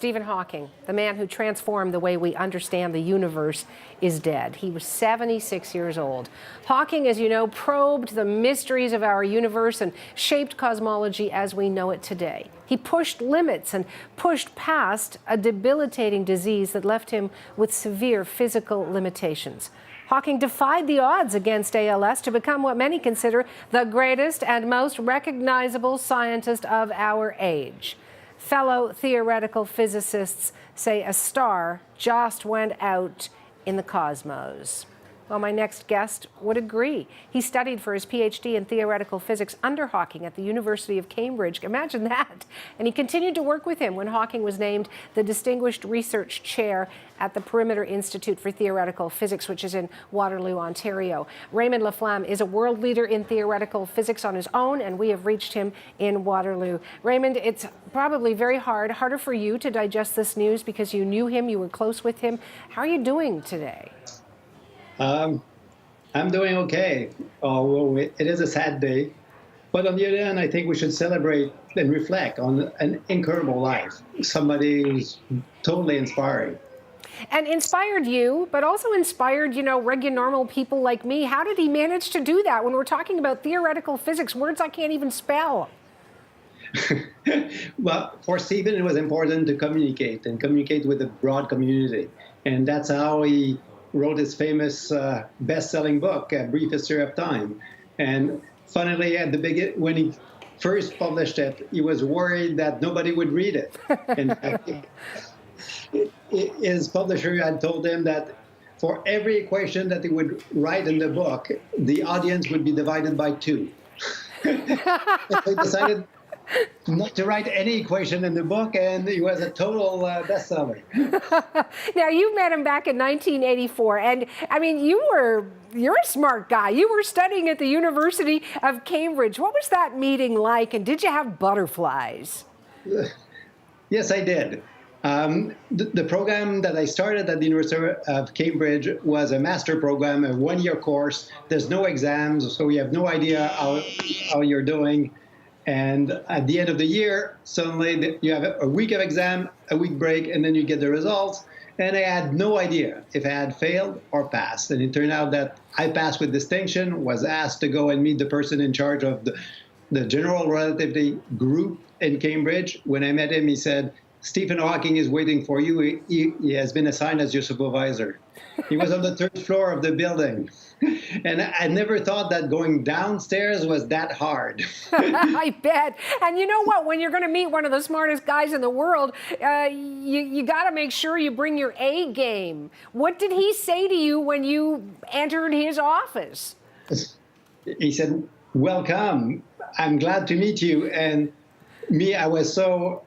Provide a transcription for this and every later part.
Stephen Hawking, the man who transformed the way we understand the universe, is dead. He was 76 years old. Hawking, as you know, probed the mysteries of our universe and shaped cosmology as we know it today. He pushed limits and pushed past a debilitating disease that left him with severe physical limitations. Hawking defied the odds against ALS to become what many consider the greatest and most recognizable scientist of our age. Fellow theoretical physicists say a star just went out in the cosmos. Well, my next guest would agree. He studied for his PhD in theoretical physics under Hawking at the University of Cambridge. Imagine that. And he continued to work with him when Hawking was named the Distinguished Research Chair at the Perimeter Institute for Theoretical Physics, which is in Waterloo, Ontario. Raymond Laflamme is a world leader in theoretical physics on his own, and we have reached him in Waterloo. Raymond, it's probably very harder for you to digest this news because you knew him, you were close with him. How are you doing today? I'm doing okay, although it is a sad day. But on the other hand, I think we should celebrate and reflect on an incredible life, somebody who's totally inspiring. And inspired you, but also inspired, regular, normal people like me. How did he manage to do that when we're talking about theoretical physics, words I can't even spell? Well, for Stephen, it was important to communicate and communicate with a broad community. And that's how he wrote his famous best-selling book, A Brief History of Time. And funnily, at the beginning, when he first published it, he was worried that nobody would read it. And his publisher had told him that for every equation that he would write in the book, the audience would be divided by 2. So he decided not to write any equation in the book, and he was a total bestseller. Now, you met him back in 1984, and I mean, you're a smart guy. You were studying at the University of Cambridge. What was that meeting like, and did you have butterflies? Yes, I did. The program that I started at the University of Cambridge was a master program, a one-year course. There's no exams, so you have no idea how you're doing. And at the end of the year, suddenly you have a week of exam, a week break, and then you get the results. And I had no idea if I had failed or passed. And it turned out that I passed with distinction, was asked to go and meet the person in charge of the general relativity group in Cambridge. When I met him, he said, "Stephen Hawking is waiting for you. He has been assigned as your supervisor." He was on the 3rd floor of the building. And I never thought that going downstairs was that hard. I bet. And you know what? When you're going to meet one of the smartest guys in the world, you got to make sure you bring your A game. What did he say to you when you entered his office? He said, "Welcome. I'm glad to meet you." And me, I was so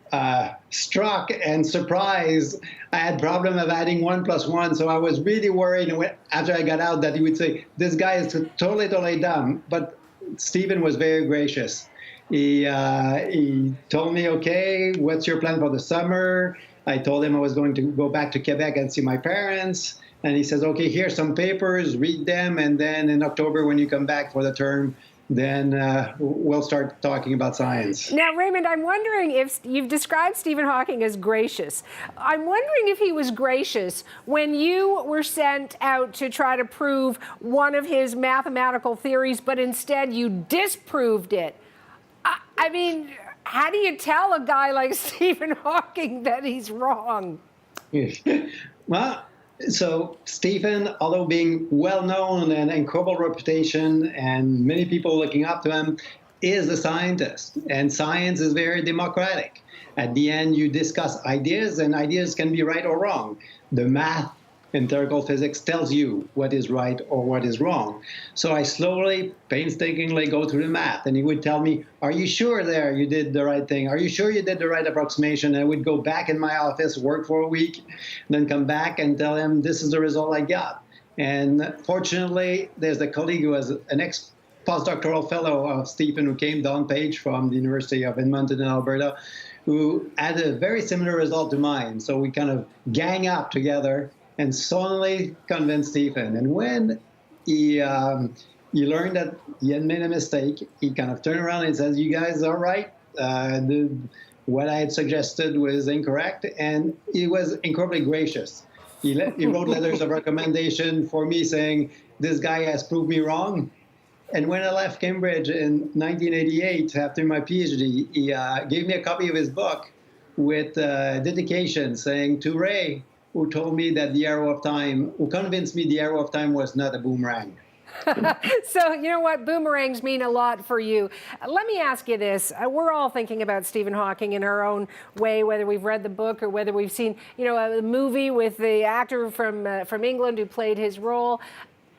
struck and surprised. I had problem of adding 1 + 1, so I was really worried after I got out that he would say, "This guy is totally dumb." But Stephen was very gracious. He told me, "Okay, what's your plan for the summer?" I told him I was going to go back to Quebec and see my parents. And he says, "Okay, here's some papers, read them, and then in October when you come back for the term, then we'll start talking about science." Now, Raymond, I'm wondering if you've described Stephen Hawking as gracious. I'm wondering if he was gracious when you were sent out to try to prove one of his mathematical theories, but instead you disproved it. I mean, how do you tell a guy like Stephen Hawking that he's wrong? Well, so Stephen, although being well-known and incredible reputation and many people looking up to him, is a scientist. And science is very democratic. At the end, you discuss ideas, and ideas can be right or wrong. The math in theoretical physics tells you what is right or what is wrong. So I slowly, painstakingly go through the math, and he would tell me, "Are you sure there you did the right thing? Are you sure you did the right approximation?" And I would go back in my office, work for a week, then come back and tell him, "This is the result I got." And fortunately, there's a colleague who was an ex-postdoctoral fellow of Stephen who came, Don Page, from the University of Edmonton in Alberta, who had a very similar result to mine. So we kind of gang up together and suddenly convinced Stephen. And when he learned that he had made a mistake, he kind of turned around and says, "You guys are right. what I had suggested was incorrect, and he was incredibly gracious. He wrote letters of recommendation for me saying, this guy has proved me wrong. And when I left Cambridge in 1988, after my PhD, he gave me a copy of his book with dedication saying, to Ray, who told me that the arrow of time, who convinced me the arrow of time was not a boomerang. So, you know what? Boomerangs mean a lot for you. Let me ask you this. We're all thinking about Stephen Hawking in our own way, whether we've read the book or whether we've seen, a movie with the actor from England who played his role.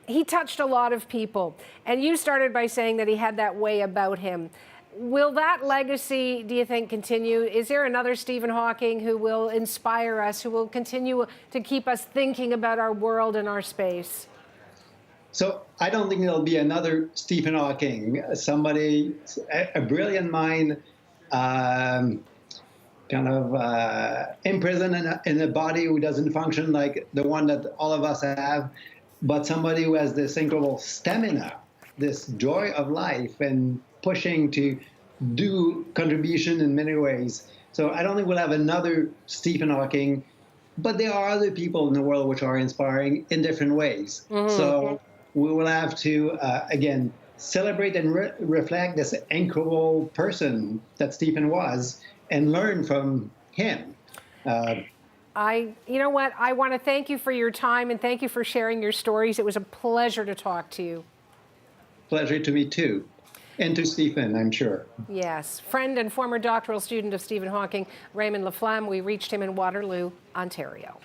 He touched a lot of people. And you started by saying that he had that way about him. Will that legacy, do you think, continue? Is there another Stephen Hawking who will inspire us, who will continue to keep us thinking about our world and our space? So I don't think there'll be another Stephen Hawking, somebody, a brilliant mind, imprisoned in a body who doesn't function like the one that all of us have, but somebody who has this incredible stamina, this joy of life and pushing to do contribution in many ways. So I don't think we'll have another Stephen Hawking, but there are other people in the world which are inspiring in different ways. Mm-hmm. So we will have to, again, celebrate and reflect this incredible person that Stephen was and learn from him. You know what? I want to thank you for your time and thank you for sharing your stories. It was a pleasure to talk to you. Pleasure to me, too. And to Stephen, I'm sure. Yes. Friend and former doctoral student of Stephen Hawking, Raymond Laflamme. We reached him in Waterloo, Ontario.